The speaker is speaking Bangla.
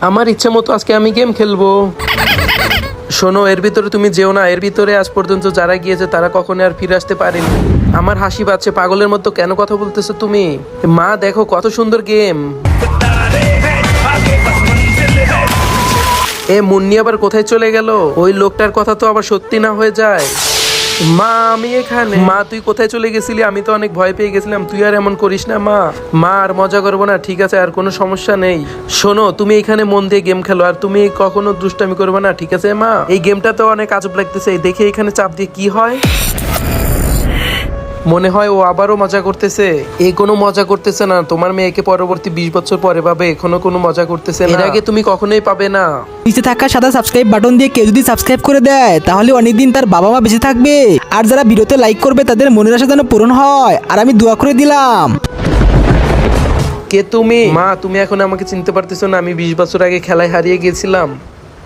আমার ইচ্ছে মতো আজকে আমি গেম খেলবো। শোনো, এর ভিতরে তুমি যেও না। এর ভিতরে আজ পর্যন্ত যারা গিয়েছে তারা কখনো আর ফিরে আসতে পারেনি। আমার হাসি পাচ্ছে, পাগলের মতো কেন কথা বলতেছো তুমি? মা দেখো কত সুন্দর গেম। এ মুন্নি আবার কোথায় চলে গেল? ওই লোকটার কথা তো আবার সত্যি না হয়ে যায়। মা আমি এখানে। মা তুই কোথায় চলে গেছিলি? আমি তো অনেক ভয় পেয়ে গেছিলাম। তুই আর এমন করিস না মা। মা আর মজা করবো না, ঠিক আছে? আর কোনো সমস্যা নেই। শোনো, তুমি এখানে মন দিয়ে গেম খেলো, আর তুমি কখনো দুষ্টামি করবে না, ঠিক আছে মা? এই গেমটা তো অনেক আজব লাগতেছে। দেখে এখানে চাপ দিয়ে কি হয়। মনে হয় ও আবারও মজা করতেছে। এই কোনো মজা করতেছে না। তোমার মেয়েকে পরবর্তী 20 বছর পরে পাবে, এখনো কোনো মজা করতেছে না। এর আগে তুমি কখনোই পাবে না। নিচে থাকা সাদা সাবস্ক্রাইব বাটন দিয়ে কেউ যদি সাবস্ক্রাইব করে দেয় তাহলে অনেকদিন তার বাবা মা বেঁচে থাকবে। আর যারা ভিডিওতে লাইক করবে তাদের মনের আশা যেন পূরণ হয়। আর আমি দোয়া করে দিলাম। কে তুমি? মা তুমি এখন আমাকে চিনতে পারতেছো না? আমি 20 বছর আগে খেলায় হারিয়ে গেছিলাম।